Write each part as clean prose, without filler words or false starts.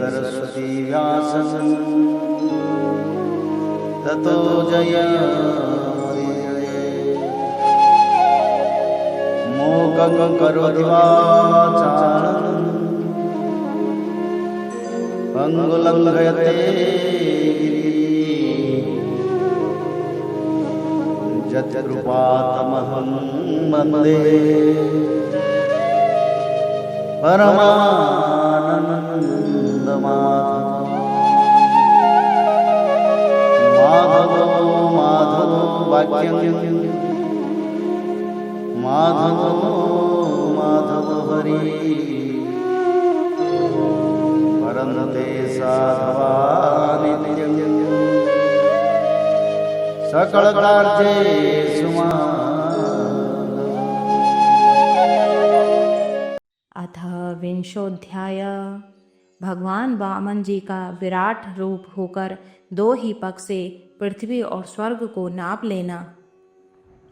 सरस्वती व्यासं ततो जयमुदीरये। मूकं करोति वाचालं पंगुलंघयते यत्कृपातमहं वन्दे परमानन्दमाधवो माधवो वाक्यं माधवो हरि परन्ते साधवा नित्यं सकलकार्येषु अथ विंशोऽध्याय। भगवान वामन जी का विराट रूप होकर दो ही पग से पृथ्वी और स्वर्ग को नाप लेना।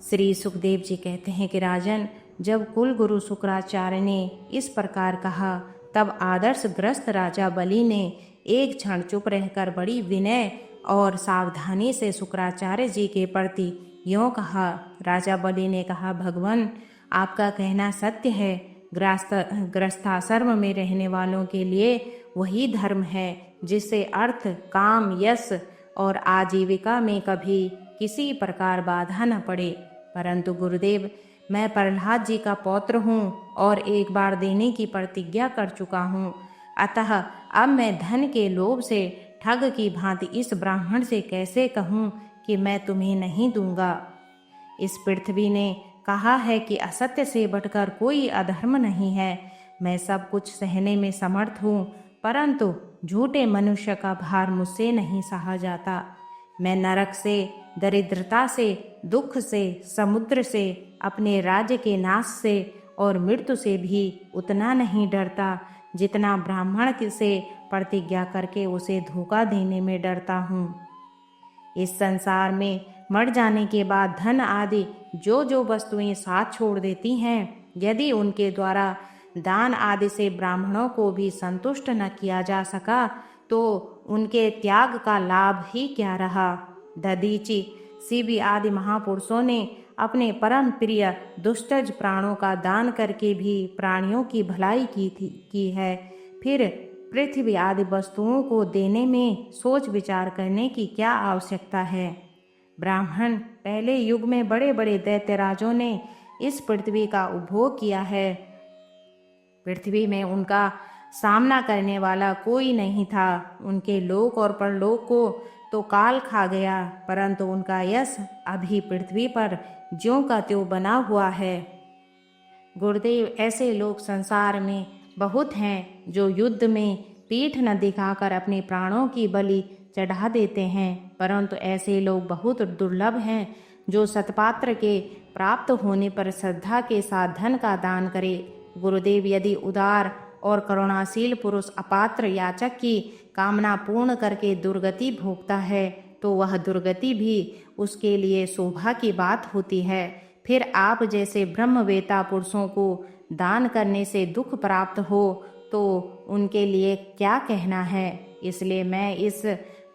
श्री सुखदेव जी कहते हैं कि राजन, जब कुल गुरु शुक्राचार्य ने इस प्रकार कहा तब आदर्श ग्रस्त राजा बलि ने एक क्षण चुप रहकर बड़ी विनय और सावधानी से शुक्राचार्य जी के प्रति यों कहा। राजा बलि ने कहा, भगवान, आपका कहना सत्य है। गृहस्थाश्रम में रहने वालों के लिए वही धर्म है जिससे अर्थ, काम, यश और आजीविका में कभी किसी प्रकार बाधा न पड़े। परंतु गुरुदेव, मैं प्रहलाद जी का पौत्र हूँ और एक बार देने की प्रतिज्ञा कर चुका हूँ। अतः अब मैं धन के लोभ से ठग की भांति इस ब्राह्मण से कैसे कहूँ कि मैं तुम्हें नहीं दूंगा। इस पृथ्वी ने कहा है कि असत्य से बढ़कर कोई अधर्म नहीं है। मैं सब कुछ सहने में समर्थ हूँ, परंतु झूठे मनुष्य का भार मुझसे नहीं सहा जाता। मैं नरक से, दरिद्रता से, दुख से, समुद्र से, अपने राज्य के नाश से और मृत्यु से भी उतना नहीं डरता जितना ब्राह्मण से प्रतिज्ञा करके उसे धोखा देने में डरता हूँ। इस संसार में मर जाने के बाद धन आदि जो जो वस्तुएं साथ छोड़ देती हैं, यदि उनके द्वारा दान आदि से ब्राह्मणों को भी संतुष्ट न किया जा सका तो उनके त्याग का लाभ ही क्या रहा। दधीचि, शिव आदि महापुरुषों ने अपने परम प्रिय दुष्टज प्राणों का दान करके भी प्राणियों की भलाई की है। फिर पृथ्वी आदि वस्तुओं को देने में सोच विचार करने की क्या आवश्यकता है। ब्राह्मण, पहले युग में बड़े बड़े दैत्यराजों ने इस पृथ्वी का उपभोग किया है। पृथ्वी में उनका सामना करने वाला कोई नहीं था। उनके लोक और परलोक को तो काल खा गया, परंतु उनका यश अभी पृथ्वी पर ज्यों का त्यों बना हुआ है। गुरुदेव, ऐसे लोग संसार में बहुत हैं जो युद्ध में पीठ न दिखाकर अपने प्राणों की बलि चढ़ा देते हैं, परंतु ऐसे लोग बहुत दुर्लभ हैं जो सत्पात्र के प्राप्त होने पर श्रद्धा के साथ धन का दान करे। गुरुदेव, यदि उदार और करुणाशील पुरुष अपात्र याचक की कामना पूर्ण करके दुर्गति भोगता है तो वह दुर्गति भी उसके लिए शोभा की बात होती है। फिर आप जैसे ब्रह्मवेता पुरुषों को दान करने से दुख प्राप्त हो तो उनके लिए क्या कहना है। इसलिए मैं इस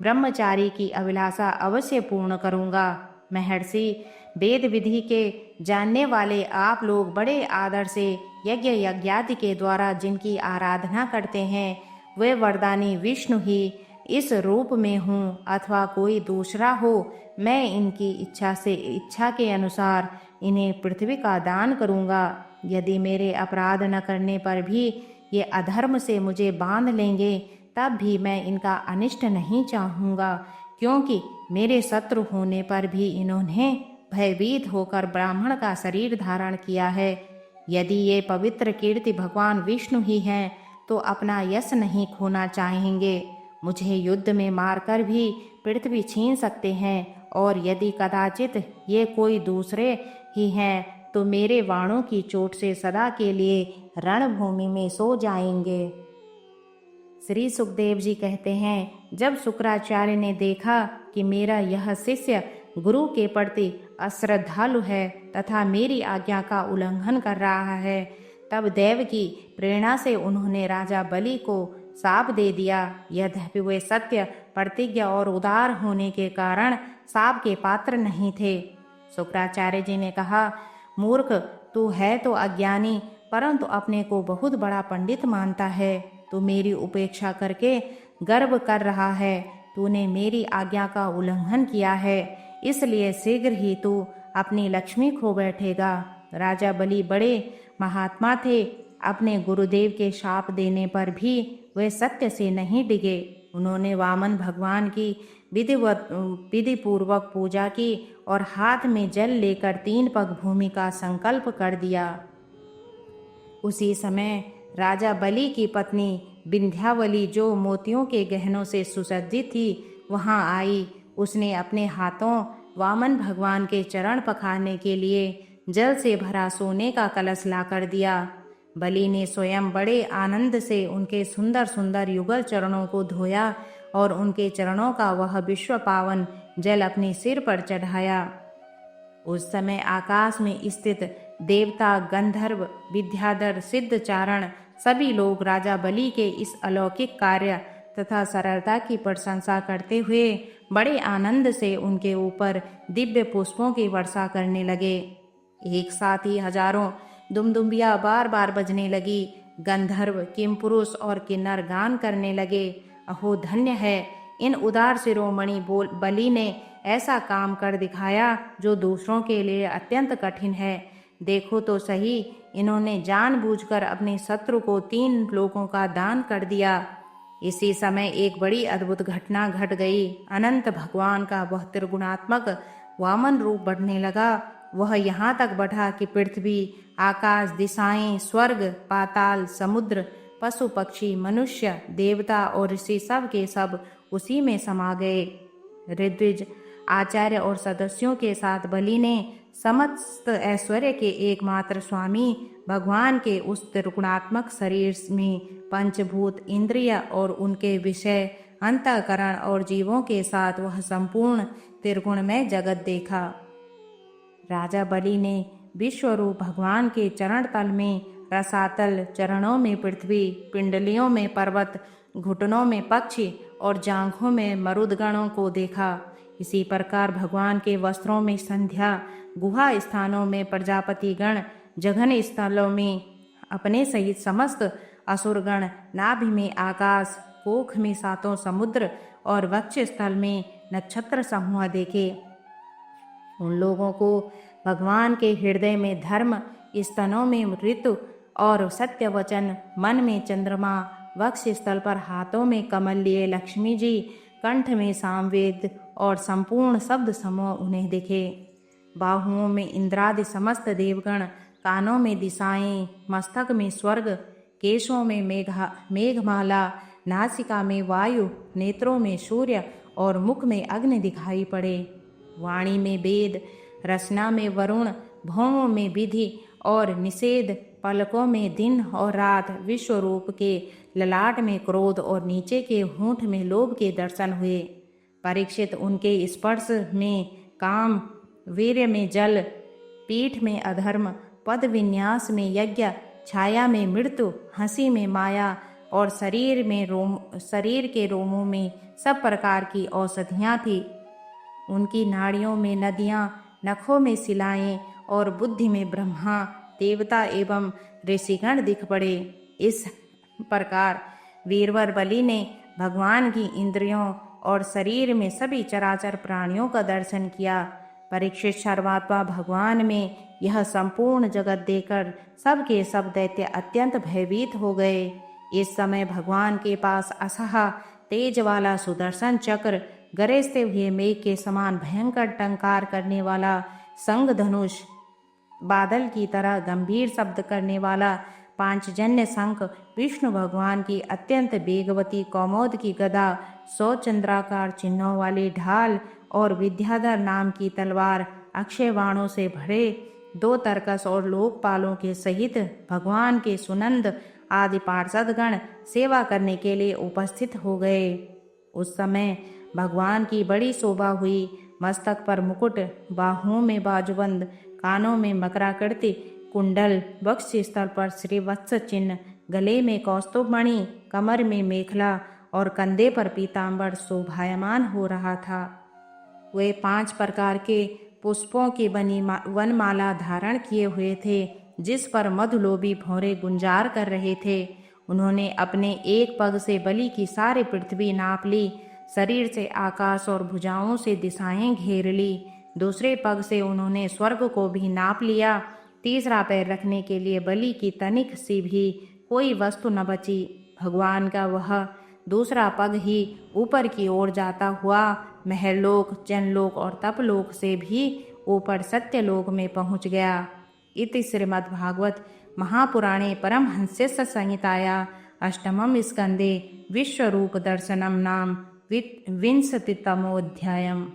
ब्रह्मचारी की अभिलाषा अवश्य पूर्ण करूँगा। महर्षि, वेद विधि के जानने वाले आप लोग बड़े आदर से यज्ञ यज्ञादि के द्वारा जिनकी आराधना करते हैं, वे वरदानी विष्णु ही इस रूप में हूँ अथवा कोई दूसरा हो, मैं इनकी इच्छा के अनुसार इन्हें पृथ्वी का दान करूँगा। यदि मेरे अपराध न करने पर भी ये अधर्म से मुझे बांध लेंगे तब भी मैं इनका अनिष्ट नहीं चाहूँगा, क्योंकि मेरे शत्रु होने पर भी इन्होंने भयभीत होकर ब्राह्मण का शरीर धारण किया है। यदि ये पवित्र कीर्ति भगवान विष्णु ही हैं तो अपना यश नहीं खोना चाहेंगे। मुझे युद्ध में मारकर भी पृथ्वी छीन सकते हैं और यदि कदाचित ये कोई दूसरे ही हैं तो मेरे बाणों की चोट से सदा के लिए रणभूमि में सो जाएंगे। श्री सुखदेव जी कहते हैं, जब शुक्राचार्य ने देखा कि मेरा यह शिष्य गुरु के प्रति अश्रद्धालु है तथा मेरी आज्ञा का उल्लंघन कर रहा है, तब देव की प्रेरणा से उन्होंने राजा बलि को साप दे दिया। यद्यपि वे सत्य, प्रतिज्ञा और उदार होने के कारण साप के पात्र नहीं थे। शुक्राचार्य जी ने कहा, मूर्ख, तू है तो अज्ञानी, परंतु अपने को बहुत बड़ा पंडित मानता है। तू मेरी उपेक्षा करके गर्व कर रहा है। तूने मेरी आज्ञा का उल्लंघन किया है, इसलिए शीघ्र ही तू अपनी लक्ष्मी खो बैठेगा। राजा बलि बड़े महात्मा थे। अपने गुरुदेव के शाप देने पर भी वे सत्य से नहीं डिगे। उन्होंने वामन भगवान की विधि पूर्वक पूजा की और हाथ में जल लेकर 3 पग भूमि का संकल्प कर दिया। उसी समय राजा बलि की पत्नी विंध्यावली, जो मोतियों के गहनों से सुसज्जित थी, वहां आई। उसने अपने हाथों वामन भगवान के चरण पखारने के लिए जल से भरा सोने का कलश ला कर दिया। बलि ने स्वयं बड़े आनंद से उनके सुंदर सुंदर युगल चरणों को धोया और उनके चरणों का वह विश्व पावन जल अपने सिर पर चढ़ाया। उस समय आकाश में स्थित देवता, गंधर्व, विद्याधर, सिद्ध चारण सभी लोग राजा बलि के इस अलौकिक कार्य तथा सरलता की प्रशंसा करते हुए बड़े आनंद से उनके ऊपर दिव्य पुष्पों की वर्षा करने लगे। एक साथ ही हजारों दुमदुम्बियां बार बार बजने लगी। गंधर्व, किमपुरुष और किन्नर गान करने लगे। अहो धन्य है इन उदार शिरोमणि बलि ने ऐसा काम कर दिखाया जो दूसरों के लिए अत्यंत कठिन है। देखो तो सही, इन्होंने जानबूझकर अपने शत्रु को 3 लोगों का दान कर दिया। इसी समय एक बड़ी अद्भुत घटना घट गई। अनंत भगवान का वह त्रिगुणात्मक वामन रूप बढ़ने लगा। वह यहाँ तक बढ़ा कि पृथ्वी, आकाश, दिशाएं, स्वर्ग, पाताल, समुद्र, पशु पक्षी, मनुष्य, देवता और ऋषि सब के सब उसी में समा गए। ऋद्विज, आचार्य और सदस्यों के साथ बलि ने समस्त ऐश्वर्य के एकमात्र स्वामी भगवान के उस त्रिगुणात्मक शरीर में पंचभूत, इंद्रिय और उनके विषय, अंतःकरण और जीवों के साथ वह संपूर्ण त्रिगुणमय जगत देखा। राजा बलि ने विश्वरूप भगवान के चरण तल में रसातल, चरणों में पृथ्वी, पिंडलियों में पर्वत, घुटनों में पक्षी और जांघों में मरुदगणों को देखा। इसी प्रकार भगवान के वस्त्रों में संध्या, गुहा स्थानों में प्रजापति गण, जघन स्थलों में अपने सहित समस्त असुरगण, नाभि में आकाश, कोख में 7 समुद्र और वक्ष स्थल में नक्षत्र समूह देखे। उन लोगों को भगवान के हृदय में धर्म, स्तनों में ऋतु और सत्य वचन, मन में चंद्रमा, वक्ष स्थल पर हाथों में कमल लिए लक्ष्मी जी, कंठ में सामवेद और संपूर्ण शब्द समूह उन्हें दिखे। बाहुओं में इंद्रादि समस्त देवगण, कानों में दिशाएं, मस्तक में स्वर्ग, केशों में मेघमाला, नासिका में वायु, नेत्रों में सूर्य और मुख में अग्नि दिखाई पड़े। वाणी में वेद, रचना में वरुण, भौमों में विधि और निषेध, पलकों में दिन और रात, विश्वरूप के ललाट में क्रोध और नीचे के होंठ में लोभ के दर्शन हुए। परीक्षित, उनके स्पर्श में काम, वीर्य में जल, पीठ में अधर्म, पद विन्यास में यज्ञ, छाया में मृत्यु, हंसी में माया और शरीर के रोमों में सब प्रकार की औषधियाँ थी। उनकी नाड़ियों में नदियाँ, नखों में शिलाएं और बुद्धि में ब्रह्मा, देवता एवं ऋषिगण दिख पड़े। इस प्रकार वीरवर बलि ने भगवान की इंद्रियों और शरीर में सभी चराचर प्राणियों का दर्शन किया। परीक्षित, सर्वात्मा भगवान में यह संपूर्ण जगत देखकर सबके सब दैत्य अत्यंत भयभीत हो गए। इस समय भगवान के पास असहा तेज वाला सुदर्शन चक्र, गरजते हुए मेघ के समान भयंकर टंकार करने वाला संग धनुष, बादल की तरह गंभीर शब्द करने वाला पांचजन्य शंख, विष्णु भगवान की अत्यंत वेगवती कौमोद की गदा, 100 चंद्राकार चिन्हों वाली ढाल और विद्याधर नाम की तलवार, अक्षय बाणों से भरे 2 तरकस और लोकपालों के सहित भगवान के सुनंद आदि पार्षदगण सेवा करने के लिए उपस्थित हो गए। उस समय भगवान की बड़ी शोभा हुई। मस्तक पर मुकुट, बाहुओं में बाजूबंद, कानों में मकराकृति कुंडल, वक्ष स्थल पर श्रीवत्स चिन्ह, गले में कौस्तुभ मणि, कमर में मेखला और कंधे पर पीतांबर शोभायमान हो रहा था। वे 5 प्रकार के पुष्पों की बनी वनमाला धारण किए हुए थे, जिस पर मधुलोभी भौरे गुंजार कर रहे थे। उन्होंने अपने एक पग से बलि की सारी पृथ्वी नाप ली, शरीर से आकाश और भुजाओं से दिशाएं घेर ली। दूसरे पग से उन्होंने स्वर्ग को भी नाप लिया। तीसरा पैर रखने के लिए बलि की तनिक सी भी कोई वस्तु न बची। भगवान का वह दूसरा पग ही ऊपर की ओर जाता हुआ महलोक, जनलोक और तपलोक से भी ऊपर सत्यलोक में पहुंच गया। इति श्रीमद्भागवत महापुराणे परमहंस्यस्य संहिताया अष्टमं स्कंदे विश्वरूप दर्शनम नाम 20तमोऽध्यायम्।